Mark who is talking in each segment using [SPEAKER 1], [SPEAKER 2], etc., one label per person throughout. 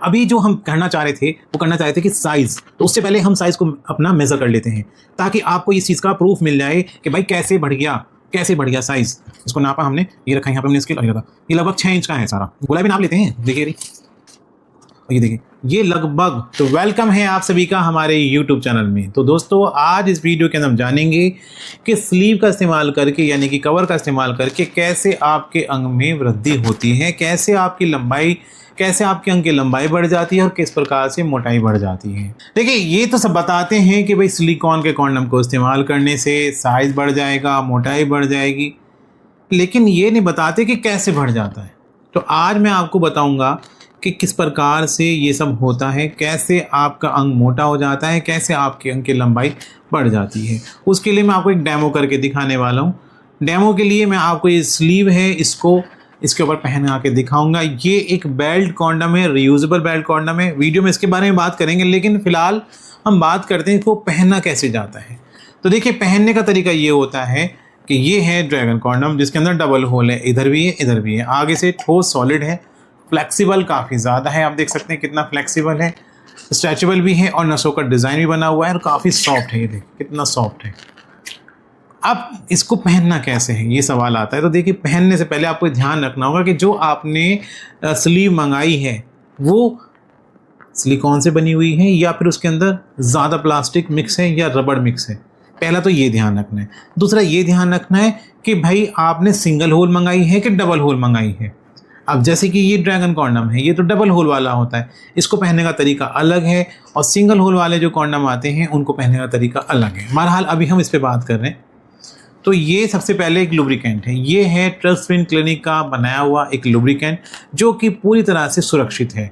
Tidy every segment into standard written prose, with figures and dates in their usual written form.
[SPEAKER 1] अभी जो हम करना चाह रहे थे वो करना चाह रहे थे कि साइज़, तो उससे पहले हम साइज़ को अपना मेज़र कर लेते हैं ताकि आपको इस चीज़ का प्रूफ मिल जाए कि भाई कैसे बढ़ गया साइज़। इसको नापा हमने, ये रखा यहाँ पे हमने स्केल और ये रखा, ये लगभग 6 इंच का है सारा। गोला भी नाप लेते हैं, देखिए ये देखिए ये लगभग। तो वेलकम है आप सभी का हमारे YouTube चैनल में। तो दोस्तों आज इस वीडियो के अंदर हम जानेंगे कि स्लीव का इस्तेमाल करके यानी कि कवर का इस्तेमाल करके कैसे आपके अंग में वृद्धि होती है, कैसे आपके अंग की लंबाई बढ़ जाती है और किस प्रकार से मोटाई बढ़ जाती है। देखिए ये तो सब बताते हैं कि भाई सिलिकॉन के कॉन्डम को इस्तेमाल करने से साइज़ बढ़ जाएगा, मोटाई बढ़ जाएगी, लेकिन ये नहीं बताते कि कैसे बढ़ जाता है। तो आज मैं आपको बताऊंगा कि किस प्रकार से ये सब होता है, कैसे आपका अंग मोटा हो जाता है, कैसे आपके अंग की लंबाई बढ़ जाती है। उसके लिए मैं आपको एक डेमो करके दिखाने वाला हूँ। डेमो के लिए मैं आपको ये स्लीव है इसके ऊपर पहना के दिखाऊंगा। ये एक बेल्ट कॉन्डम है, रियूजेबल बेल्ट कॉन्डम है। वीडियो में इसके बारे में बात करेंगे, लेकिन फ़िलहाल हम बात करते हैं इसको पहनना कैसे जाता है। तो देखिए पहनने का तरीका ये होता है कि ये है ड्रैगन कॉन्डम जिसके अंदर डबल होल है, इधर भी है इधर भी है। आगे से ठोस सॉलिड है, फ्लेक्सिबल काफ़ी ज़्यादा है, आप देख सकते हैं कितना फ्लेक्सिबल है, स्ट्रेचेबल भी है और नसों का डिज़ाइन भी बना हुआ है और काफ़ी सॉफ्ट है। ये देखिए कितना सॉफ्ट है। अब इसको पहनना कैसे है ये सवाल आता है। तो देखिए पहनने से पहले आपको ध्यान रखना होगा कि जो आपने स्लीव मंगाई है वो सिलिकॉन से बनी हुई है या फिर उसके अंदर ज़्यादा प्लास्टिक मिक्स है या रबड़ मिक्स है। पहला तो ये ध्यान रखना है। दूसरा ये ध्यान रखना है कि भाई आपने सिंगल होल मंगाई है कि डबल होल मंगाई है। अब जैसे कि ये ड्रैगन कॉन्डम है, ये तो डबल होल वाला होता है, इसको पहनने का तरीका अलग है, और सिंगल होल वाले जो कॉन्डम आते हैं उनको पहनने का तरीका अलग है। बहरहाल अभी हम इस पर बात कर रहे हैं। तो ये सबसे पहले एक लुब्रिकेंट है। ये है ट्रस्ट क्लिनिक का बनाया हुआ एक लुब्रिकेंट जो कि पूरी तरह से सुरक्षित है।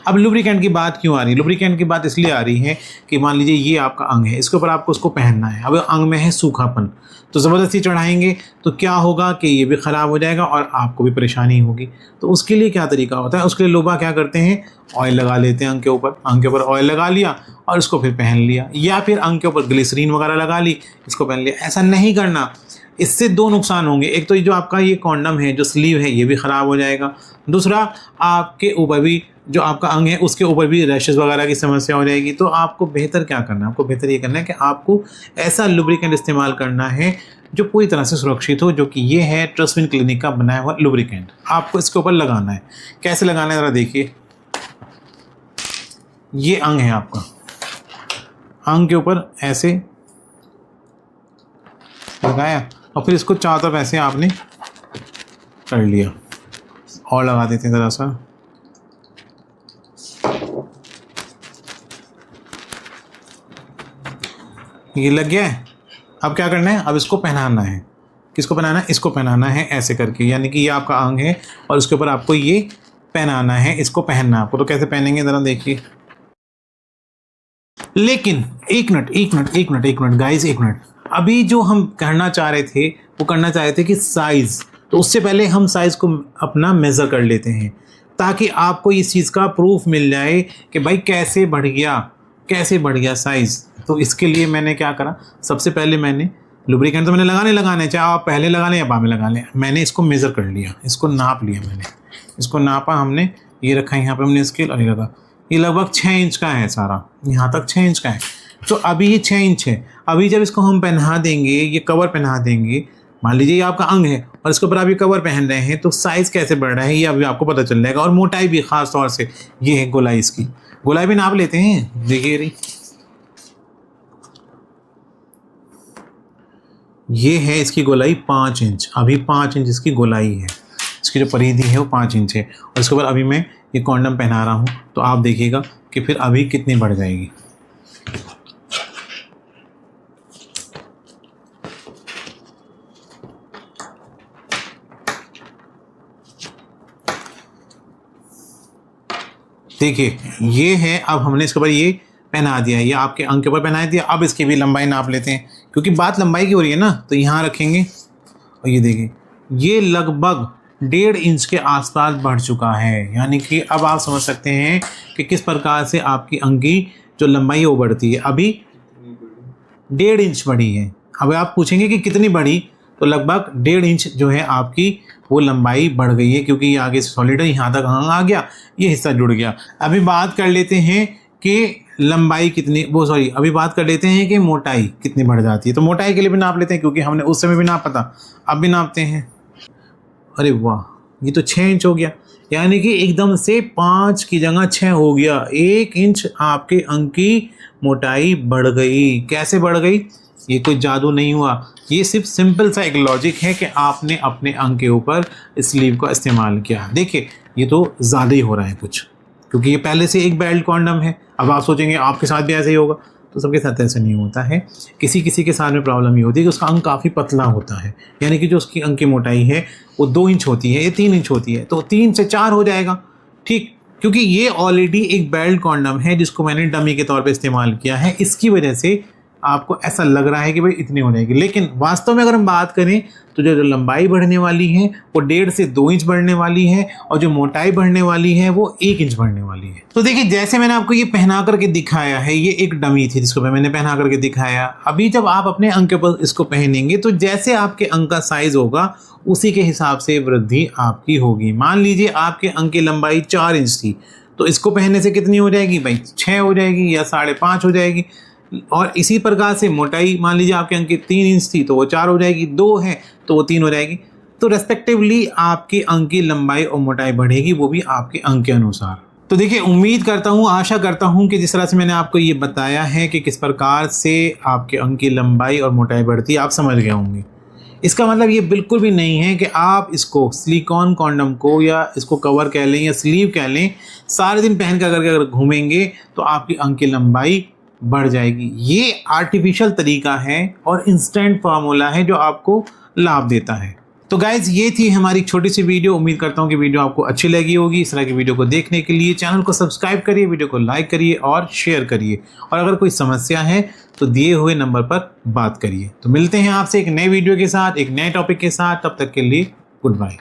[SPEAKER 1] अब लुब्रिकेंट की बात क्यों आ रही है? लुब्रिकेंट की बात इसलिए आ रही है कि मान लीजिए ये आपका अंग है, इसके ऊपर आपको उसको पहनना है। अब अंग में है सूखापन, तो ज़बरदस्ती चढ़ाएंगे तो क्या होगा कि ये भी ख़राब हो जाएगा और आपको भी परेशानी होगी। तो उसके लिए क्या तरीका होता है? उसके लिए लोग क्या करते हैं, ऑयल लगा लेते हैं अंग के ऊपर ऑयल लगा लिया और इसको फिर पहन लिया, या फिर अंग के ऊपर ग्लिसरीन वगैरह लगा ली, इसको पहन लिया। ऐसा नहीं करना। इससे दो नुकसान होंगे। एक तो ये जो आपका ये कॉन्डम है, जो स्लीव है, ये भी ख़राब हो जाएगा। दूसरा आपके ऊपर भी जो आपका अंग है उसके ऊपर भी रैशेस वगैरह की समस्या हो जाएगी। तो आपको बेहतर क्या करना है? आपको बेहतर ये करना है कि आपको ऐसा लुब्रिकेंट इस्तेमाल करना है जो पूरी तरह से सुरक्षित हो, जो कि ये है ट्रस्ट क्लिनिक का बनाया हुआ लुब्रिकेंट। आपको इसके ऊपर लगाना है। कैसे लगाना है ज़रा देखिए। ये अंग है आपका, अंग के ऊपर ऐसे लगाया और फिर इसको चारों तरफ ऐसे आपने कर लिया। और लगा देते हैं ज़रा सा। ये लग गया है। अब क्या करना है? अब इसको पहनाना है। किसको पहनाना है? इसको पहनाना है ऐसे करके, यानी कि ये आपका अंग है और उसके ऊपर आपको ये पहनाना है, इसको पहनना है आपको। तो कैसे पहनेंगे ज़रा देखिए। लेकिन एक मिनट गाइस, एक मिनट। अभी जो हम करना चाह रहे थे वो करना चाह रहे थे कि साइज़, तो उससे पहले हम साइज़ को अपना मेज़र कर लेते हैं ताकि आपको इस चीज़ का प्रूफ मिल जाए कि भाई कैसे बढ़ गया साइज़। तो इसके लिए मैंने क्या करा, सबसे पहले मैंने लुब्रिकेंट तो मैंने लगाने चाहे आप पहले लगा लें या बाद में लगा लें। मैंने इसको मेज़र कर लिया, इसको नाप लिया, मैंने इसको नापा, हमने ये रखा यहाँ पे, हमने स्केल और ये लगा। ये लगभग 6 इंच का है सारा, यहाँ तक 6 इंच का है। तो अभी ये 6 इंच है। अभी जब इसको हम पहना देंगे, ये कवर पहना देंगे, मान लीजिए ये आपका अंग है और इसके ऊपर आप ये कवर पहन रहे हैं, तो साइज़ कैसे बढ़ रहा है ये अभी आपको पता चल जाएगा। और मोटाई भी, ख़ास तौर से ये है गोलाई, इसकी गोलाई भी नाप लेते हैं। देखिए रही, ये है इसकी गोलाई 5 इंच। अभी 5 इंच इसकी गोलाई है, इसकी जो परिधि है वो 5 इंच है। और इसके ऊपर अभी मैं ये कॉन्डम पहना रहा हूँ, तो आप देखिएगा कि फिर अभी कितनी बढ़ जाएगी। देखिए ये है, अब हमने इसके ऊपर ये पहना दिया, ये आपके अंग के ऊपर पहना दिया। अब इसकी भी लंबाई नाप लेते हैं, क्योंकि बात लंबाई की हो रही है ना। तो यहाँ रखेंगे और ये देखिए ये लगभग 1.5 इंच के आसपास बढ़ चुका है। यानी कि अब आप समझ सकते हैं कि किस प्रकार से आपकी अंग की जो लंबाई है वो बढ़ती है। अभी 1.5 इंच बढ़ी है। अब आप पूछेंगे कि कितनी बढ़ी, तो लगभग 1.5 इंच जो है आपकी वो लंबाई बढ़ गई है, क्योंकि ये आगे से सॉलिड है, यहाँ तक आ गया, ये हिस्सा जुड़ गया। अभी बात कर लेते हैं कि लंबाई कितनी, अभी बात कर लेते हैं कि मोटाई कितनी बढ़ जाती है। तो मोटाई के लिए भी नाप लेते हैं, क्योंकि हमने उस समय भी नापा था, अब भी नापते हैं। अरे वाह, ये तो 6 इंच हो गया, यानी कि एकदम से 5 की जगह 6 हो गया। 1 इंच आपके अंक की मोटाई बढ़ गई। कैसे बढ़ गई? ये कोई जादू नहीं हुआ, ये सिर्फ सिंपल सा एक लॉजिक है कि आपने अपने अंक के ऊपर स्लीव का इस्तेमाल किया। देखिए ये तो ज़्यादा ही हो रहा है कुछ, क्योंकि ये पहले से एक बेल्ट कॉन्डम है। अब आप सोचेंगे आपके साथ भी ऐसे ही होगा, तो सबके साथ ऐसे नहीं होता है। किसी किसी के साथ में प्रॉब्लम ये होती है कि उसका अंक काफ़ी पतला होता है, यानी कि जो उसकी अंक की मोटाई है वो 2 इंच होती है या 3 इंच होती है, तो 3 से 4 हो जाएगा, ठीक। क्योंकि ये ऑलरेडी एक बेल्ट कॉन्डम है जिसको मैंने डमी के तौर पे इस्तेमाल किया है, इसकी वजह से आपको ऐसा लग रहा है कि भाई इतनी हो जाएगी। लेकिन वास्तव में अगर हम बात करें तो जो लंबाई बढ़ने वाली है वो 1.5 से 2 इंच बढ़ने वाली है, और जो मोटाई बढ़ने वाली है वो 1 इंच बढ़ने वाली है। तो देखिए जैसे मैंने आपको ये पहना करके दिखाया है, ये एक डमी थी जिसको मैंने पहना करके दिखाया। अभी जब आप अपने अंक के पर इसको पहनेंगे तो जैसे आपके अंक का साइज होगा उसी के हिसाब से वृद्धि आपकी होगी। मान लीजिए आपके अंक की लंबाई 4 इंच थी, तो इसको पहनने से कितनी हो जाएगी भाई? 6 हो जाएगी या 5.5 हो जाएगी। और इसी प्रकार से मोटाई मान लीजिए आपके अंक की 3 इंच थी तो वो 4 हो जाएगी, 2 है तो वो 3 हो जाएगी। तो रेस्पेक्टिवली आपके अंक की लंबाई और मोटाई बढ़ेगी, वो भी आपके अंक के अनुसार। तो देखिए उम्मीद करता हूँ, आशा करता हूँ कि जिस तरह से मैंने आपको ये बताया है कि किस प्रकार से आपके अंक की लंबाई और मोटाई बढ़ती है, आप समझ गए होंगे। इसका मतलब ये बिल्कुल भी नहीं है कि आप इसको सिलिकॉन कॉन्डम को या इसको कवर कह लें या स्लीव कह लें, सारे दिन पहन कर अगर घूमेंगे तो आपकी अंक की लंबाई बढ़ जाएगी। ये आर्टिफिशियल तरीका है और इंस्टेंट फार्मूला है जो आपको लाभ देता है। तो गाइज ये थी हमारी छोटी सी वीडियो। उम्मीद करता हूँ कि वीडियो आपको अच्छी लगी होगी। इस तरह की वीडियो को देखने के लिए चैनल को सब्सक्राइब करिए, वीडियो को लाइक करिए और शेयर करिए, और अगर कोई समस्या है तो दिए हुए नंबर पर बात करिए। तो मिलते हैं आपसे एक नए वीडियो के साथ, एक नए टॉपिक के साथ। तब तक के लिए गुड बाय।